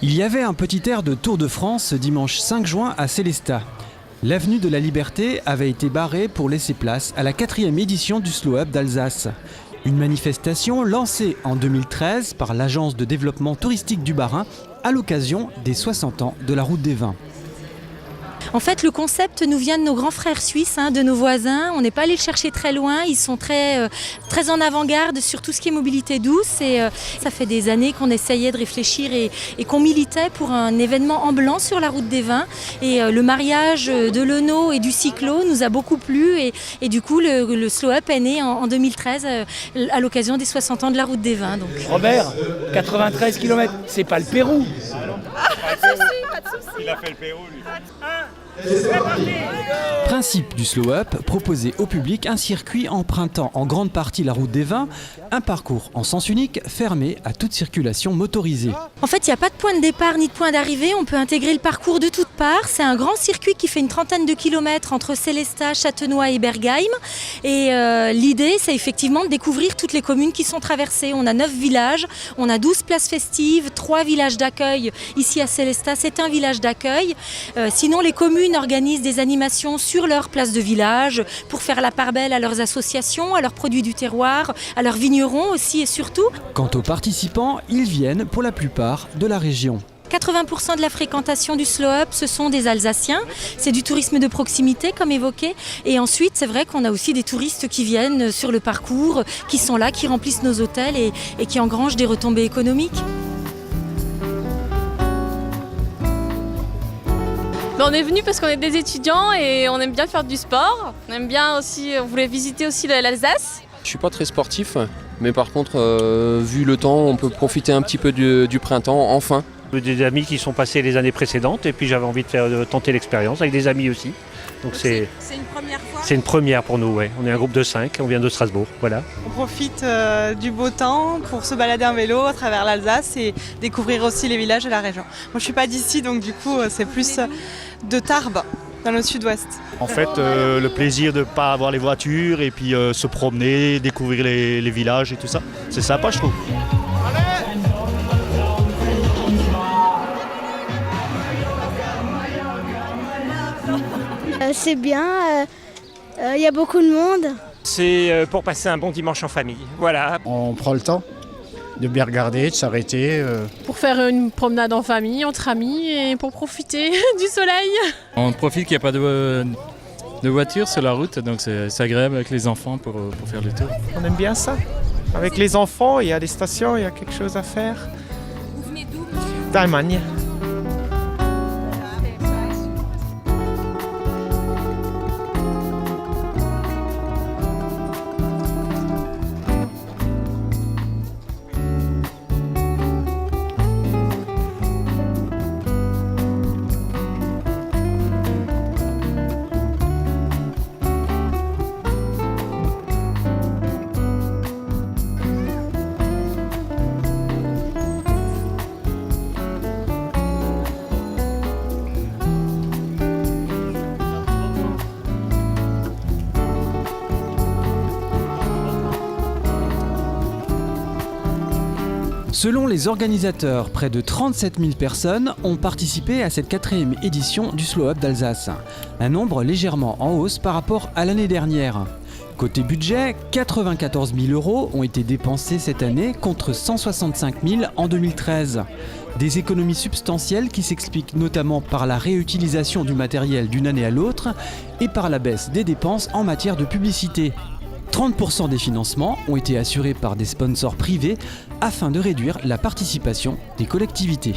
Il y avait un petit air de Tour de France ce dimanche 5 juin à Sélestat. L'avenue de la Liberté avait été barrée pour laisser place à la 4e édition du Slow Up d'Alsace. Une manifestation lancée en 2013 par l'Agence de développement touristique du Bas-Rhin à l'occasion des 60 ans de la Route des Vins. En fait, le concept nous vient de nos grands frères suisses, de nos voisins. On n'est pas allé le chercher très loin. Ils sont très en avant-garde sur tout ce qui est mobilité douce. Et ça fait des années qu'on essayait de réfléchir et qu'on militait pour un événement en blanc sur la route des vins. Et le mariage de l'Euno et du cyclo nous a beaucoup plu. Et du coup, le Slow Up est né en 2013 à l'occasion des 60 ans de la route des vins. Donc. Robert, 93 km, c'est pas le Pérou. Pas de souci. Il a fait le Pérou, lui. Principe du Slow Up, proposer au public un circuit empruntant en grande partie la route des vins, un parcours en sens unique fermé à toute circulation motorisée. En fait, il n'y a pas de point de départ ni de point d'arrivée, on peut intégrer le parcours de toutes parts. C'est un grand circuit qui fait une trentaine de kilomètres entre Sélestat, Châtenois et Bergheim. Et l'idée, c'est effectivement de découvrir toutes les communes qui sont traversées. On a 9 villages, on a 12 places festives, 3 villages d'accueil. Ici à Sélestat, c'est un village d'accueil. Sinon, les communes organisent des animations sur leur place de village pour faire la part belle à leurs associations, à leurs produits du terroir, à leurs vignerons aussi et surtout. Quant aux participants, ils viennent pour la plupart de la région. 80% de la fréquentation du Slow Up, ce sont des Alsaciens. C'est du tourisme de proximité, comme évoqué. Et ensuite, c'est vrai qu'on a aussi des touristes qui viennent sur le parcours, qui sont là, qui remplissent nos hôtels et qui engrangent des retombées économiques. On est venu parce qu'on est des étudiants et on aime bien faire du sport. On voulait visiter aussi l'Alsace. Je suis pas très sportif, mais par contre, vu le temps, on peut profiter un petit peu du printemps, enfin. Des amis qui sont passés les années précédentes et puis j'avais envie de tenter l'expérience avec des amis aussi. Donc c'est une première fois. C'est une première pour nous, ouais. On est un groupe de 5, on vient de Strasbourg, voilà. On profite du beau temps pour se balader en vélo à travers l'Alsace et découvrir aussi les villages de la région. Moi je suis pas d'ici donc du coup c'est plus de Tarbes, dans le sud-ouest. En fait, le plaisir de ne pas avoir les voitures et puis se promener, découvrir les villages et tout ça, c'est sympa je trouve. C'est bien, il y a beaucoup de monde. C'est pour passer un bon dimanche en famille, voilà. On prend le temps de bien regarder, de s'arrêter. Pour faire une promenade en famille, entre amis et pour profiter du soleil. On profite qu'il n'y a pas de voiture sur la route, donc c'est agréable avec les enfants pour faire le tour. On aime bien ça. Avec les enfants, il y a des stations, il y a quelque chose à faire. Vous venez d'où? D'Allemagne. Selon les organisateurs, près de 37 000 personnes ont participé à cette 4e édition du Slow Up d'Alsace. Un nombre légèrement en hausse par rapport à l'année dernière. Côté budget, 94 000 € ont été dépensés cette année contre 165 000 en 2013. Des économies substantielles qui s'expliquent notamment par la réutilisation du matériel d'une année à l'autre et par la baisse des dépenses en matière de publicité. 30% des financements ont été assurés par des sponsors privés afin de réduire la participation des collectivités.